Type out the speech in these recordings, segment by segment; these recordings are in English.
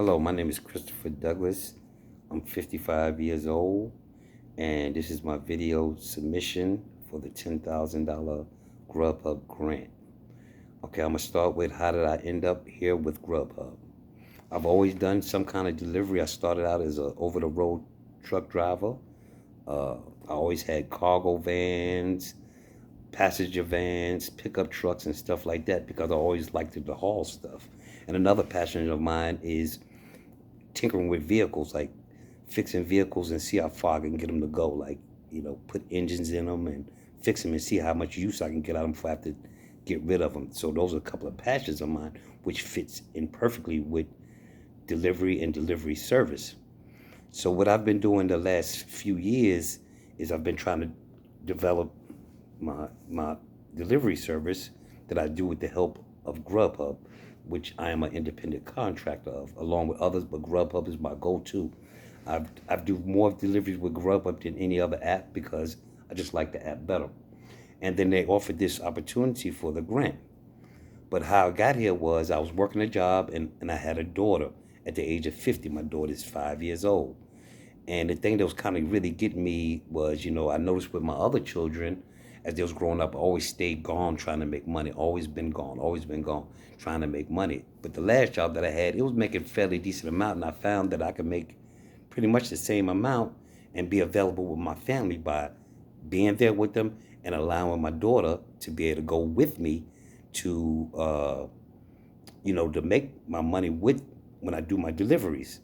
Hello, my name is Christopher Douglas. I'm 55 years old, and this is my video submission for the $10,000 Grubhub grant. Okay, I'm gonna start with how did I end up here with Grubhub? I've always done some kind of delivery. I started out as a over-the-road truck driver. I always had cargo vans, passenger vans, pickup trucks, and stuff like that because I always liked to haul stuff. And another passion of mine is tinkering with vehicles, like fixing vehicles and see how far I can get them to go. Like, put engines in them and fix them and see how much use I can get out of them before I have to get rid of them. So those are a couple of passions of mine, which fits in perfectly with delivery and delivery service. So what I've been doing the last few years is I've been trying to develop my delivery service that I do with the help of Grubhub, which I am an independent contractor of, along with others, but Grubhub is my go-to. I do more deliveries with Grubhub than any other app because I just like the app better. And then they offered this opportunity for the grant. But how I got here was I was working a job and I had a daughter at the age of 50. My daughter is 5 years old. And the thing that was kind of really getting me was, I noticed with my other children, as they was growing up, I always stayed gone trying to make money. Always been gone trying to make money. But the last job that I had, it was making fairly decent amount, and I found that I could make pretty much the same amount and be available with my family by being there with them and allowing my daughter to be able to go with me to, to make my money with when I do my deliveries.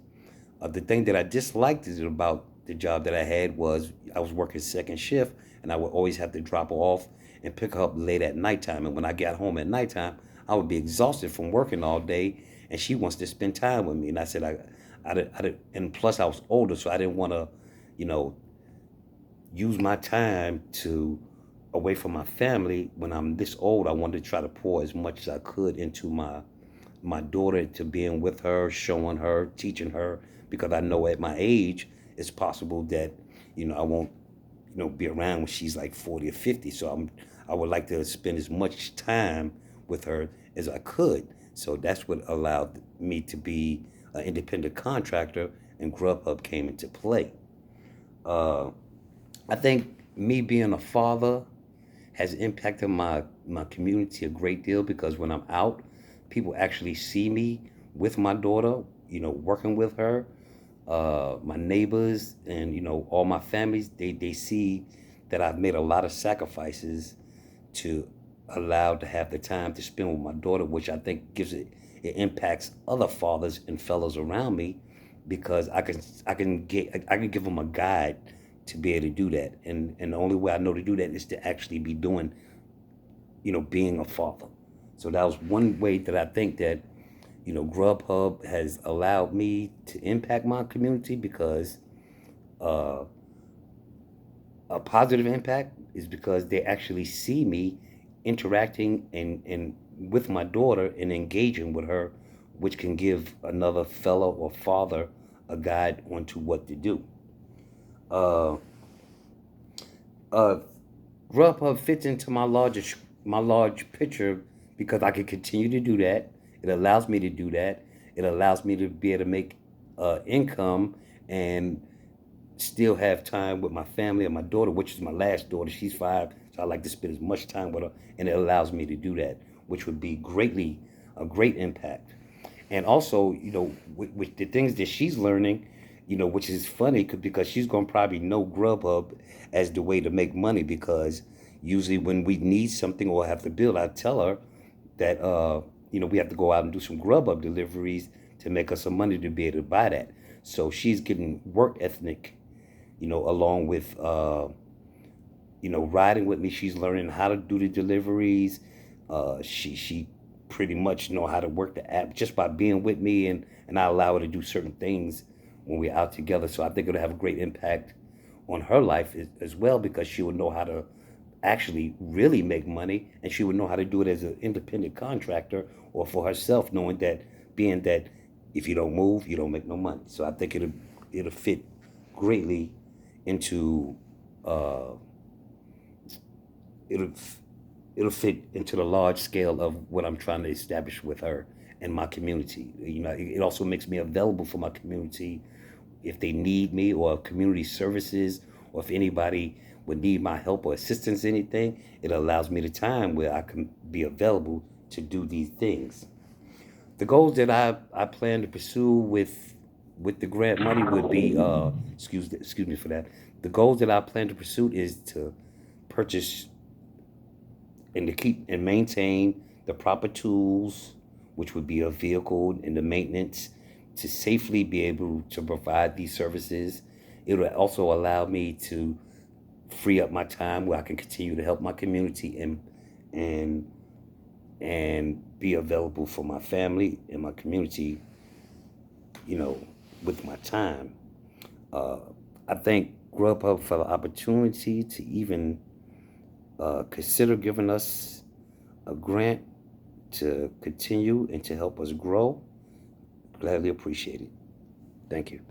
The thing that I disliked is about the job that I had was I was working second shift and I would always have to drop her off and pick her up late at nighttime. And when I got home at nighttime, I would be exhausted from working all day and she wants to spend time with me. And I said, and plus I was older, so I didn't want to, you know, use my time to away from my family. When I'm this old, I wanted to try to pour as much as I could into my daughter, to being with her, showing her, teaching her, because I know at my age it's possible that I won't be around when she's like 40 or 50. So I would like to spend as much time with her as I could. So that's what allowed me to be an independent contractor, and Grubhub came into play. Uh, I think me being a father has impacted my community a great deal because when I'm out, people actually see me with my daughter, working with her. My neighbors and all my families, they see that I've made a lot of sacrifices to allow to have the time to spend with my daughter, which I think it impacts other fathers and fellows around me because I can give them a guide to be able to do that, and the only way I know to do that is to actually be doing being a father. So that was one way that I think that Grubhub has allowed me to impact my community because uh, a positive impact is because they actually see me interacting and with my daughter and engaging with her, which can give another fellow or father a guide onto what to do. Uh, uh, Grubhub fits into my large picture because I can continue to do that. It allows me to do that. It allows me to be able to make income and still have time with my family and my daughter, which is my last daughter. She's 5, so I like to spend as much time with her, and it allows me to do that, which would be a great impact. And also, with the things that she's learning, which is funny because she's gonna probably know Grubhub as the way to make money because usually when we need something or have to build, I tell her that we have to go out and do some Grubhub deliveries to make us some money to be able to buy that. So she's getting work ethic, along with riding with me. She's learning how to do the deliveries. She pretty much know how to work the app just by being with me, and I allow her to do certain things when we're out together. So I think it'll have a great impact on her life as well because she will know how to actually really make money, and she would know how to do it as an independent contractor or for herself, knowing that being that if you don't move, you don't make no money. So I think it'll fit greatly into uh, it'll it'll fit into the large scale of what I'm trying to establish with her in my community. You know, it also makes me available for my community if they need me, or community services, or if anybody would need my help or assistance, anything. It allows me the time where I can be available to do these things. The goals that I plan to pursue with the grant money would be excuse me for that. The goals that I plan to pursue is to purchase and to keep and maintain the proper tools, which would be a vehicle and the maintenance, to safely be able to provide these services. It will also allow me to free up my time where I can continue to help my community and and be available for my family and my community, you know, with my time. Uh, I thank Grubhub for the opportunity to even consider giving us a grant to continue and to help us grow. Gladly appreciate it. Thank you.